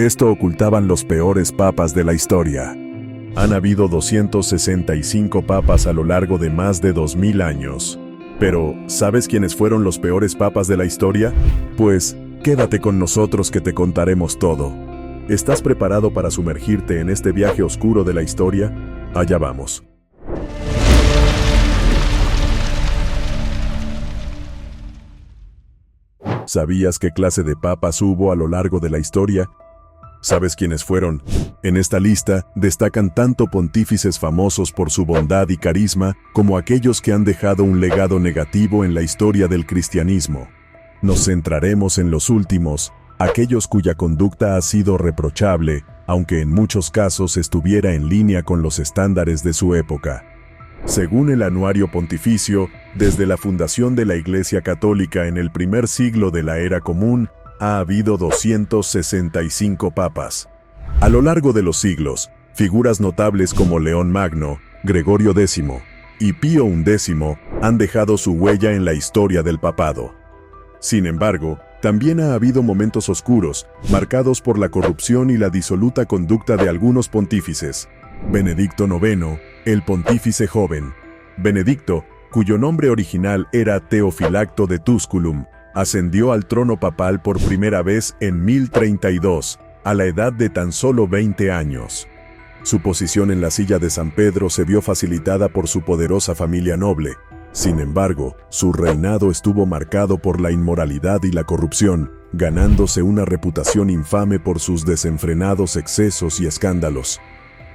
Esto ocultaban los peores papas de la historia. Han habido 265 papas a lo largo de más de 2000 años. Pero, ¿sabes quiénes fueron los peores papas de la historia? Pues, quédate con nosotros que te contaremos todo. ¿Estás preparado para sumergirte en este viaje oscuro de la historia? Allá vamos. ¿Sabías qué clase de papas hubo a lo largo de la historia? ¿Sabes quiénes fueron? En esta lista destacan tanto pontífices famosos por su bondad y carisma, como aquellos que han dejado un legado negativo en la historia del cristianismo. Nos centraremos en los últimos, aquellos cuya conducta ha sido reprochable, aunque en muchos casos estuviera en línea con los estándares de su época. Según el Anuario Pontificio, desde la fundación de la Iglesia Católica en el primer siglo de la Era Común, ha habido 265 papas. A lo largo de los siglos, figuras notables como León Magno, Gregorio X y Pío XI han dejado su huella en la historia del papado. Sin embargo, también ha habido momentos oscuros, marcados por la corrupción y la disoluta conducta de algunos pontífices. Benedicto IX, el pontífice joven. Benedicto, cuyo nombre original era Teofilacto de Tusculum, ascendió al trono papal por primera vez en 1032, a la edad de tan solo 20 años. Su posición en la silla de San Pedro se vio facilitada por su poderosa familia noble. Sin embargo, su reinado estuvo marcado por la inmoralidad y la corrupción, ganándose una reputación infame por sus desenfrenados excesos y escándalos.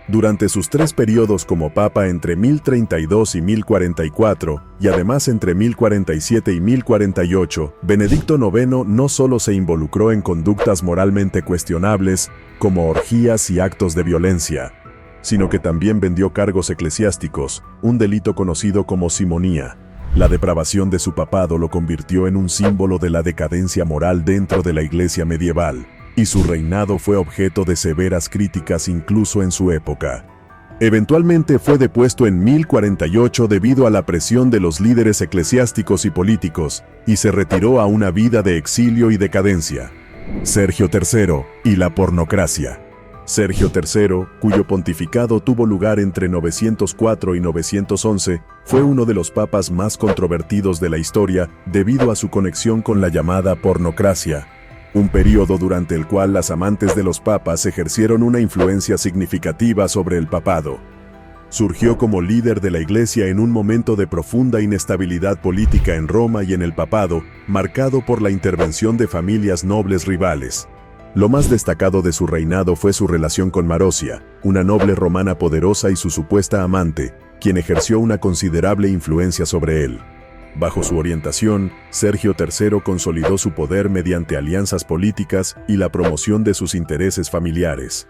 Durante sus 3 periodos como papa entre 1032 y 1044, y además entre 1047 y 1048, Benedicto IX no solo se involucró en conductas moralmente cuestionables, como orgías y actos de violencia, sino que también vendió cargos eclesiásticos, un delito conocido como simonía. La depravación de su papado lo convirtió en un símbolo de la decadencia moral dentro de la Iglesia medieval, y su reinado fue objeto de severas críticas incluso en su época. Eventualmente fue depuesto en 1048 debido a la presión de los líderes eclesiásticos y políticos, y se retiró a una vida de exilio y decadencia. Sergio III y la pornocracia. Sergio III, cuyo pontificado tuvo lugar entre 904 y 911, fue uno de los papas más controvertidos de la historia debido a su conexión con la llamada pornocracia, un período durante el cual las amantes de los papas ejercieron una influencia significativa sobre el papado. Surgió como líder de la Iglesia en un momento de profunda inestabilidad política en Roma y en el papado, marcado por la intervención de familias nobles rivales. Lo más destacado de su reinado fue su relación con Marosia, una noble romana poderosa y su supuesta amante, quien ejerció una considerable influencia sobre él. Bajo su orientación, Sergio III consolidó su poder mediante alianzas políticas y la promoción de sus intereses familiares.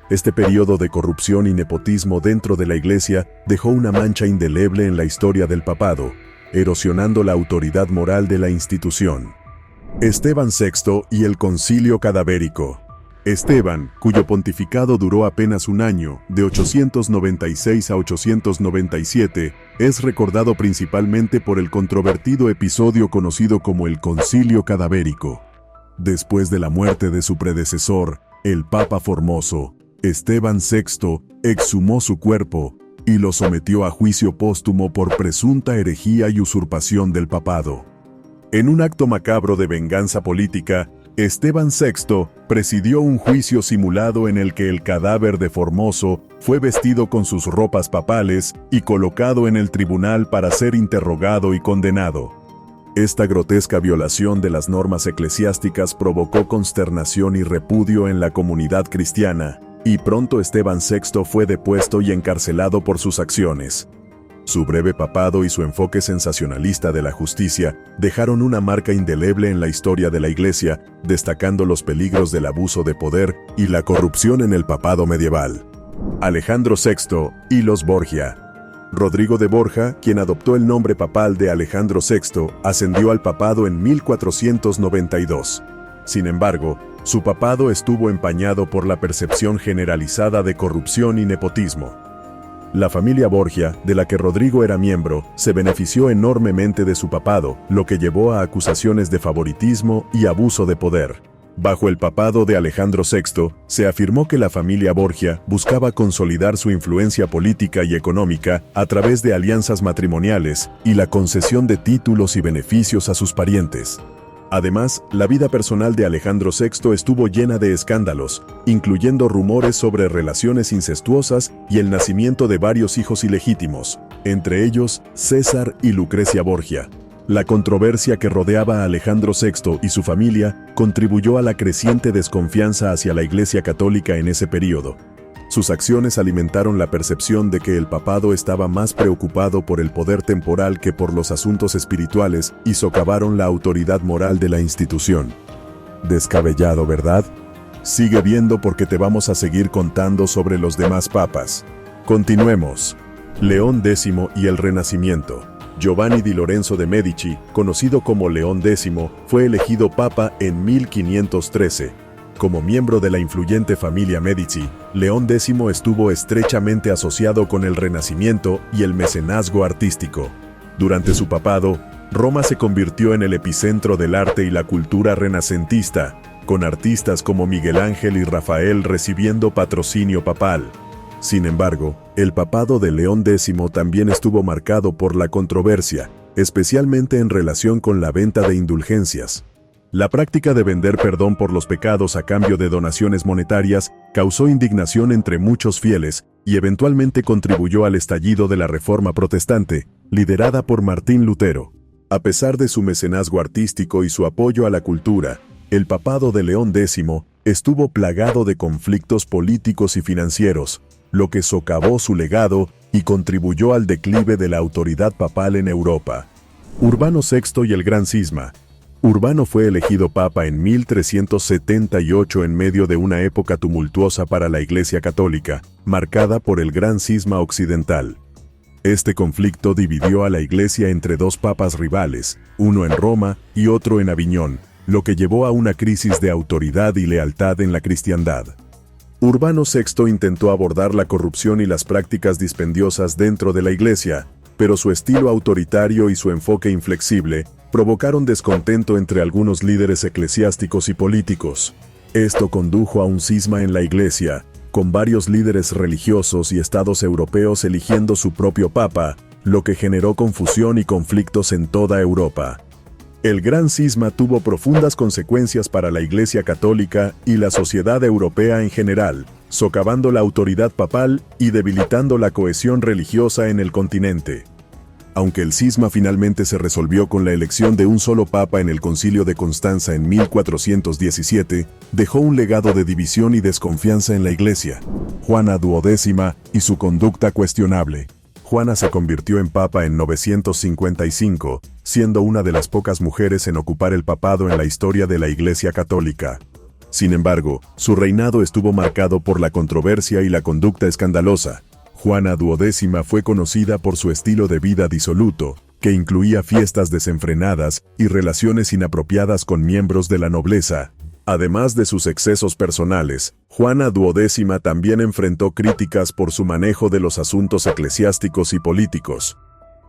Este periodo de corrupción y nepotismo dentro de la Iglesia dejó una mancha indeleble en la historia del papado, erosionando la autoridad moral de la institución. Esteban VI y el Concilio Cadavérico. Esteban, cuyo pontificado duró apenas un año, de 896 a 897, es recordado principalmente por el controvertido episodio conocido como el Concilio Cadavérico. Después de la muerte de su predecesor, el Papa Formoso, Esteban VI exhumó su cuerpo y lo sometió a juicio póstumo por presunta herejía y usurpación del papado. En un acto macabro de venganza política, Esteban VI presidió un juicio simulado en el que el cadáver de Formoso fue vestido con sus ropas papales y colocado en el tribunal para ser interrogado y condenado. Esta grotesca violación de las normas eclesiásticas provocó consternación y repudio en la comunidad cristiana, y pronto Esteban VI fue depuesto y encarcelado por sus acciones. Su breve papado y su enfoque sensacionalista de la justicia dejaron una marca indeleble en la historia de la Iglesia, destacando los peligros del abuso de poder y la corrupción en el papado medieval. Alejandro VI y los Borgia. Rodrigo de Borja, quien adoptó el nombre papal de Alejandro VI, ascendió al papado en 1492. Sin embargo, su papado estuvo empañado por la percepción generalizada de corrupción y nepotismo. La familia Borgia, de la que Rodrigo era miembro, se benefició enormemente de su papado, lo que llevó a acusaciones de favoritismo y abuso de poder. Bajo el papado de Alejandro VI, se afirmó que la familia Borgia buscaba consolidar su influencia política y económica a través de alianzas matrimoniales y la concesión de títulos y beneficios a sus parientes. Además, la vida personal de Alejandro VI estuvo llena de escándalos, incluyendo rumores sobre relaciones incestuosas y el nacimiento de varios hijos ilegítimos, entre ellos César y Lucrecia Borgia. La controversia que rodeaba a Alejandro VI y su familia contribuyó a la creciente desconfianza hacia la Iglesia Católica en ese período. Sus acciones alimentaron la percepción de que el papado estaba más preocupado por el poder temporal que por los asuntos espirituales y socavaron la autoridad moral de la institución. Descabellado, ¿verdad? Sigue viendo porque te vamos a seguir contando sobre los demás papas. Continuemos. León X y el Renacimiento. Giovanni di Lorenzo de Medici, conocido como León X, fue elegido papa en 1513. Como miembro de la influyente familia Medici, León X estuvo estrechamente asociado con el Renacimiento y el mecenazgo artístico. Durante su papado, Roma se convirtió en el epicentro del arte y la cultura renacentista, con artistas como Miguel Ángel y Rafael recibiendo patrocinio papal. Sin embargo, el papado de León X también estuvo marcado por la controversia, especialmente en relación con la venta de indulgencias. La práctica de vender perdón por los pecados a cambio de donaciones monetarias causó indignación entre muchos fieles y eventualmente contribuyó al estallido de la Reforma Protestante, liderada por Martín Lutero. A pesar de su mecenazgo artístico y su apoyo a la cultura, el papado de León X estuvo plagado de conflictos políticos y financieros, lo que socavó su legado y contribuyó al declive de la autoridad papal en Europa. Urbano VI y el Gran Cisma. Urbano fue elegido papa en 1378 en medio de una época tumultuosa para la Iglesia Católica, marcada por el Gran Cisma Occidental. Este conflicto dividió a la Iglesia entre dos papas rivales, uno en Roma y otro en Aviñón, lo que llevó a una crisis de autoridad y lealtad en la cristiandad. Urbano VI intentó abordar la corrupción y las prácticas dispendiosas dentro de la Iglesia, pero su estilo autoritario y su enfoque inflexible provocaron descontento entre algunos líderes eclesiásticos y políticos. Esto condujo a un cisma en la Iglesia, con varios líderes religiosos y estados europeos eligiendo su propio papa, lo que generó confusión y conflictos en toda Europa. El Gran Cisma tuvo profundas consecuencias para la Iglesia Católica y la sociedad europea en general, socavando la autoridad papal y debilitando la cohesión religiosa en el continente. Aunque el cisma finalmente se resolvió con la elección de un solo papa en el Concilio de Constanza en 1417, dejó un legado de división y desconfianza en la Iglesia. Juana XII y su conducta cuestionable. Juana se convirtió en papa en 955, siendo una de las pocas mujeres en ocupar el papado en la historia de la Iglesia Católica. Sin embargo, su reinado estuvo marcado por la controversia y la conducta escandalosa. Juana XII fue conocida por su estilo de vida disoluto, que incluía fiestas desenfrenadas y relaciones inapropiadas con miembros de la nobleza. Además de sus excesos personales, Juana XII también enfrentó críticas por su manejo de los asuntos eclesiásticos y políticos.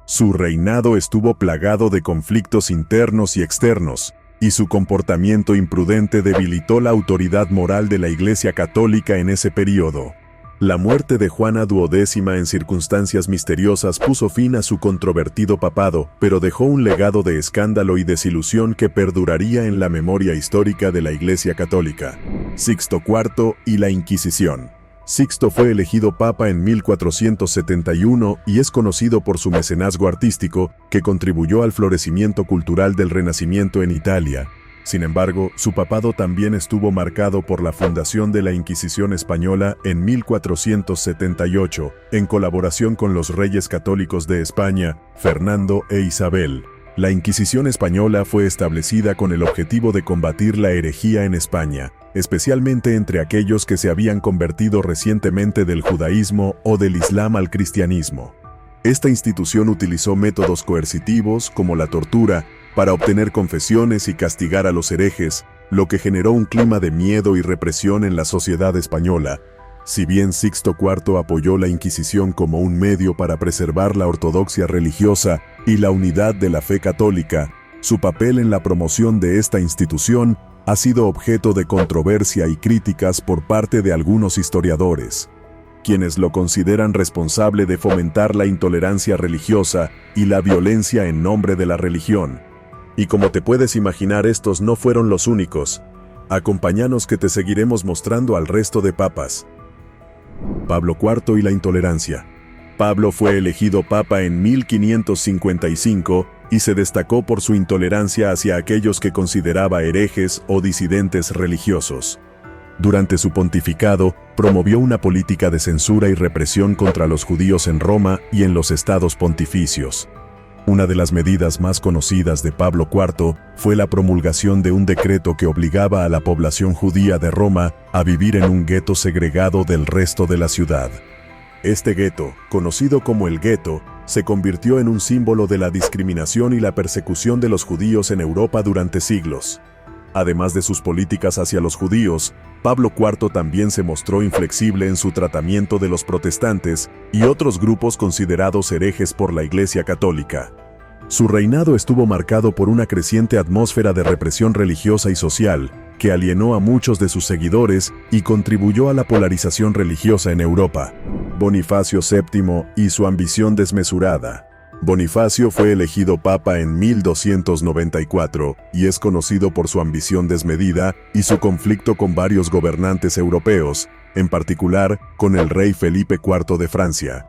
Su reinado estuvo plagado de conflictos internos y externos, y su comportamiento imprudente debilitó la autoridad moral de la Iglesia Católica en ese período. La muerte de Juana XII en circunstancias misteriosas puso fin a su controvertido papado, pero dejó un legado de escándalo y desilusión que perduraría en la memoria histórica de la Iglesia Católica. Sixto IV y la Inquisición. Sixto fue elegido papa en 1471 y es conocido por su mecenazgo artístico, que contribuyó al florecimiento cultural del Renacimiento en Italia. Sin embargo, su papado también estuvo marcado por la fundación de la Inquisición española en 1478, en colaboración con los reyes católicos de España, Fernando e Isabel. La Inquisición española fue establecida con el objetivo de combatir la herejía en España, especialmente entre aquellos que se habían convertido recientemente del judaísmo o del islam al cristianismo. Esta institución utilizó métodos coercitivos, como la tortura, para obtener confesiones y castigar a los herejes, lo que generó un clima de miedo y represión en la sociedad española. Si bien Sixto IV apoyó la Inquisición como un medio para preservar la ortodoxia religiosa y la unidad de la fe católica, su papel en la promoción de esta institución ha sido objeto de controversia y críticas por parte de algunos historiadores, quienes lo consideran responsable de fomentar la intolerancia religiosa y la violencia en nombre de la religión. Y como te puedes imaginar, estos no fueron los únicos. Acompáñanos que te seguiremos mostrando al resto de papas. Pablo IV y la intolerancia. Pablo fue elegido papa en 1555 y se destacó por su intolerancia hacia aquellos que consideraba herejes o disidentes religiosos. Durante su pontificado, promovió una política de censura y represión contra los judíos en Roma y en los estados pontificios. Una de las medidas más conocidas de Pablo IV fue la promulgación de un decreto que obligaba a la población judía de Roma a vivir en un gueto segregado del resto de la ciudad. Este gueto, conocido como el gueto, se convirtió en un símbolo de la discriminación y la persecución de los judíos en Europa durante siglos. Además de sus políticas hacia los judíos, Pablo IV también se mostró inflexible en su tratamiento de los protestantes y otros grupos considerados herejes por la Iglesia Católica. Su reinado estuvo marcado por una creciente atmósfera de represión religiosa y social, que alienó a muchos de sus seguidores y contribuyó a la polarización religiosa en Europa. Bonifacio VII y su ambición desmesurada. Bonifacio fue elegido papa en 1294 y es conocido por su ambición desmedida y su conflicto con varios gobernantes europeos, en particular con el rey Felipe IV de Francia.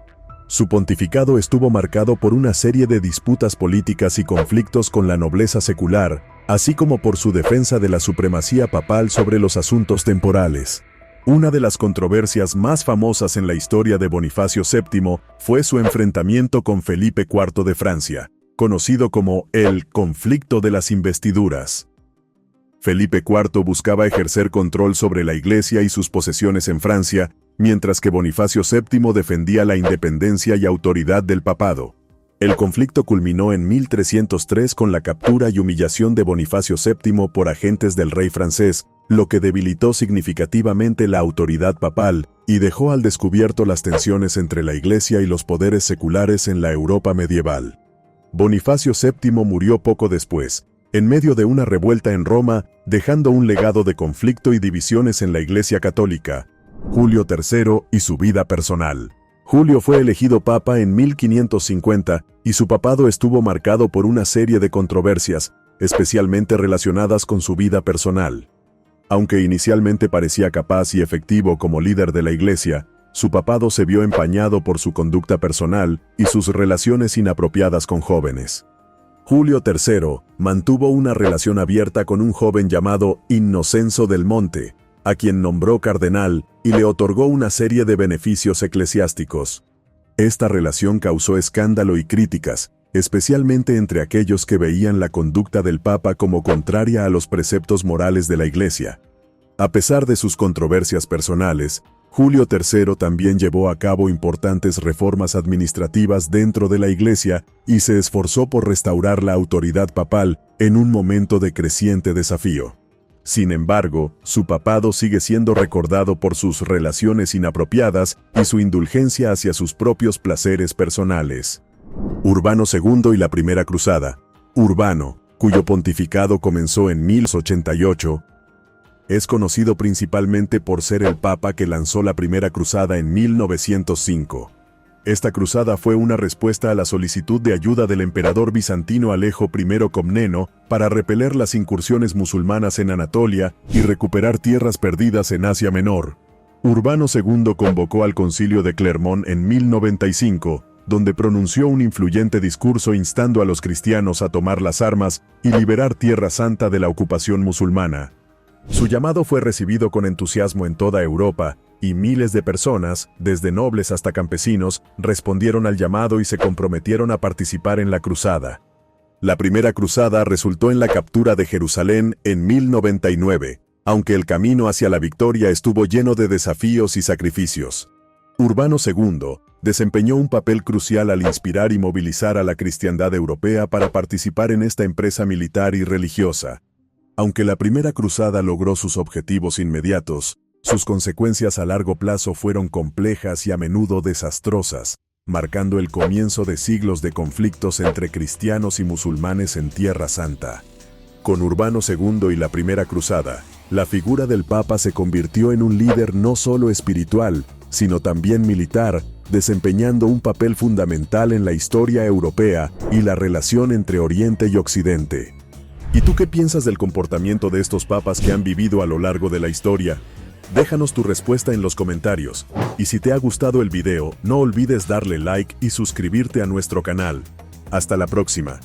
Su pontificado estuvo marcado por una serie de disputas políticas y conflictos con la nobleza secular, así como por su defensa de la supremacía papal sobre los asuntos temporales. Una de las controversias más famosas en la historia de Bonifacio VII fue su enfrentamiento con Felipe IV de Francia, conocido como el conflicto de las investiduras. Felipe IV buscaba ejercer control sobre la Iglesia y sus posesiones en Francia, mientras que Bonifacio VII defendía la independencia y autoridad del papado. El conflicto culminó en 1303 con la captura y humillación de Bonifacio VII por agentes del rey francés, lo que debilitó significativamente la autoridad papal y dejó al descubierto las tensiones entre la Iglesia y los poderes seculares en la Europa medieval. Bonifacio VII murió poco después, en medio de una revuelta en Roma, dejando un legado de conflicto y divisiones en la Iglesia Católica. Julio III y su vida personal. Julio fue elegido papa en 1550 y su papado estuvo marcado por una serie de controversias, especialmente relacionadas con su vida personal. Aunque inicialmente parecía capaz y efectivo como líder de la Iglesia, su papado se vio empañado por su conducta personal y sus relaciones inapropiadas con jóvenes. Julio III mantuvo una relación abierta con un joven llamado Innocenzo del Monte, a quien nombró cardenal y le otorgó una serie de beneficios eclesiásticos. Esta relación causó escándalo y críticas, especialmente entre aquellos que veían la conducta del Papa como contraria a los preceptos morales de la Iglesia. A pesar de sus controversias personales, Julio III también llevó a cabo importantes reformas administrativas dentro de la Iglesia y se esforzó por restaurar la autoridad papal en un momento de creciente desafío. Sin embargo, su papado sigue siendo recordado por sus relaciones inapropiadas y su indulgencia hacia sus propios placeres personales. Urbano II y la Primera Cruzada. Urbano, cuyo pontificado comenzó en 1088, es conocido principalmente por ser el papa que lanzó la Primera Cruzada en 1905. Esta cruzada fue una respuesta a la solicitud de ayuda del emperador bizantino Alejo I Comneno para repeler las incursiones musulmanas en Anatolia y recuperar tierras perdidas en Asia Menor. Urbano II convocó al Concilio de Clermont en 1095, donde pronunció un influyente discurso instando a los cristianos a tomar las armas y liberar Tierra Santa de la ocupación musulmana. Su llamado fue recibido con entusiasmo en toda Europa, y miles de personas, desde nobles hasta campesinos, respondieron al llamado y se comprometieron a participar en la cruzada. La Primera Cruzada resultó en la captura de Jerusalén en 1099, aunque el camino hacia la victoria estuvo lleno de desafíos y sacrificios. Urbano II desempeñó un papel crucial al inspirar y movilizar a la cristiandad europea para participar en esta empresa militar y religiosa. Aunque la Primera Cruzada logró sus objetivos inmediatos, sus consecuencias a largo plazo fueron complejas y a menudo desastrosas, marcando el comienzo de siglos de conflictos entre cristianos y musulmanes en Tierra Santa. Con Urbano II y la Primera Cruzada, la figura del Papa se convirtió en un líder no solo espiritual, sino también militar, desempeñando un papel fundamental en la historia europea y la relación entre Oriente y Occidente. ¿Y tú qué piensas del comportamiento de estos papas que han vivido a lo largo de la historia? Déjanos tu respuesta en los comentarios. Y si te ha gustado el video, no olvides darle like y suscribirte a nuestro canal. Hasta la próxima.